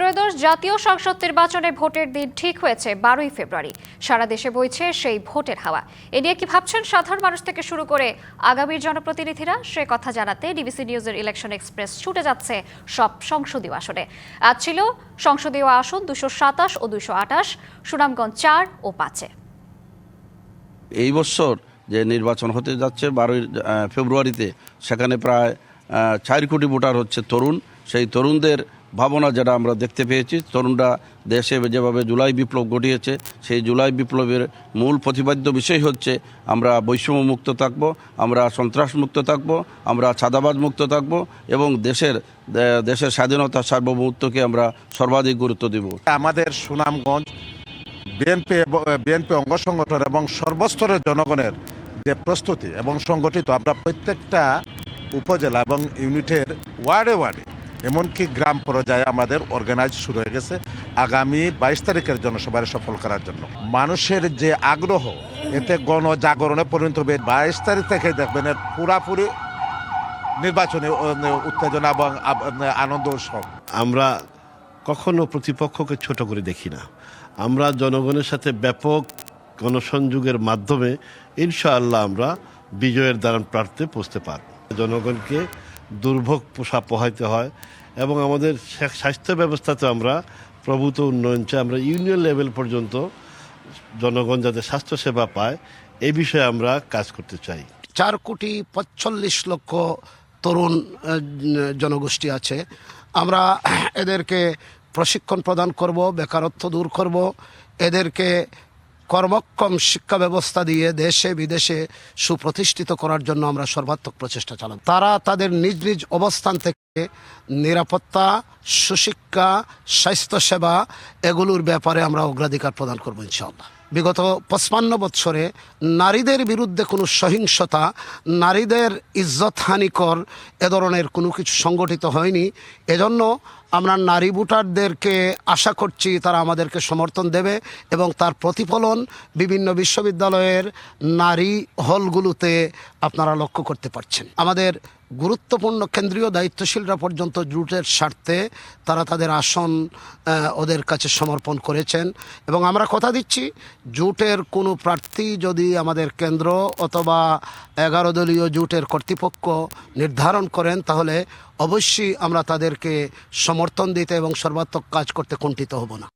ত্রয়োদশ জাতীয় সংসদ নির্বাচনে ভোটের দিন ঠিক হয়েছে 12ই ফেব্রুয়ারি। সারা দেশে বইছে সেই ভোটের হাওয়া। এ নিয়ে কি ভাবছেন সাধারণ মানুষ থেকে শুরু করে আগামীর জনপ্রতিনিধিরা, সে কথা জানাতে ডিবিসি নিউজের ইলেকশন এক্সপ্রেস ছুটে যাচ্ছে সব সংসদীয় আসনে। আজ ছিল সংসদীয় আসন 227 ও 228, সুনামগঞ্জ 4 ও 5-এ। এই বছর যে নির্বাচন হতে যাচ্ছে 12ই ফেব্রুয়ারিতে, সেখানে প্রায় 4 কোটি ভোটার হচ্ছে তরুণ। সেই তরুণদের ভাবনা যেটা আমরা দেখতে পেয়েছি, তরুণরা দেশে যেভাবে জুলাই বিপ্লব ঘটিয়েছে, সেই জুলাই বিপ্লবের মূল প্রতিপাদ্য বিষয় হচ্ছে আমরা বৈষম্য মুক্ত থাকব, আমরা সন্ত্রাস মুক্ত থাকব, আমরা চাঁদাবাজ মুক্ত থাকব এবং দেশের স্বাধীনতা সার্বভৌমত্বকে আমরা সর্বাধিক গুরুত্ব দেব। আমাদের সুনামগঞ্জ বিএনপি অঙ্গ সংগঠন এবং সর্বস্তরের জনগণের যে প্রস্তুতি এবং সংগঠিত, আমরা প্রত্যেকটা উপজেলা এবং ইউনিটের ওয়ার্ডে ওয়ার্ডে এমনকি গ্রাম পর্যায়ে আমাদের অর্গানাইজ শুরু হয়ে গেছে আগামী 22 তারিখের জনসভায় সফল করার জন্য। মানুষের যে আগ্রহ, এতে গণজাগরণে পরিণত হবে। 22 তারিখ থেকে দেখবেন পুরাপুরি নির্বাচনী উত্তেজনা এবং আনন্দ উৎসব। আমরা কখনো প্রতিপক্ষকে ছোট করে দেখি না। আমরা জনগণের সাথে ব্যাপক গণসংযোগের মাধ্যমে ইনশাআল্লাহ আমরা বিজয়ের দ্বারান প্রার্থে পৌঁছতে পারব। জনগণকে দুর্ভোগ পোহাইতে হয় এবং আমাদের স্বাস্থ্য ব্যবস্থাতে আমরা প্রভূত উন্নয়ন চাই। আমরা ইউনিয়ন লেভেল পর্যন্ত জনগণ যাতে স্বাস্থ্যসেবা পায়, এই বিষয়ে আমরা কাজ করতে চাই। 4,45,00,000 তরুণ জনগোষ্ঠী আছে। আমরা এদেরকে প্রশিক্ষণ প্রদান করব, বেকারত্ব দূর করব, এদেরকে কর্মক্ষম শিক্ষা ব্যবস্থা দিয়ে দেশে বিদেশে সুপ্রতিষ্ঠিত করার জন্য আমরা সর্বাত্মক প্রচেষ্টা চালাব। তারা তাদের নিজ নিজ অবস্থান থেকে নিরাপত্তা, সুশিক্ষা, স্বাস্থ্যসেবা এগুলোর ব্যাপারে আমরা অগ্রাধিকার প্রদান করব ইনশাআল্লাহ। বিগত 55 বৎসরে নারীদের বিরুদ্ধে কোনো সহিংসতা, নারীদের ইজ্জতহানিকর এ ধরনের কোনো কিছু সংগঠিত হয়নি। এজন্য আমরা নারী ভোটারদেরকে আশা করছি তারা আমাদেরকে সমর্থন দেবে এবং তার প্রতিফলন বিভিন্ন বিশ্ববিদ্যালয়ের নারী হলগুলোতে আপনারা লক্ষ্য করতে পারছেন। আমাদের গুরুত্বপূর্ণ কেন্দ্রীয় দায়িত্বশীলরা পর্যন্ত জোটের স্বার্থে তারা তাদের আসন ওদের কাছে সমর্পণ করেছেন এবং আমরা কথা দিচ্ছি জোটের কোনো প্রার্থী যদি আমাদের কেন্দ্র অথবা 11 দলীয় জোটের কর্তৃপক্ষ নির্ধারণ করেন, তাহলে অবশ্যই আমরা তাদেরকে সমর্থন দিতে এবং সর্বাত্মক কাজ করতে কুণ্ঠিত হব না।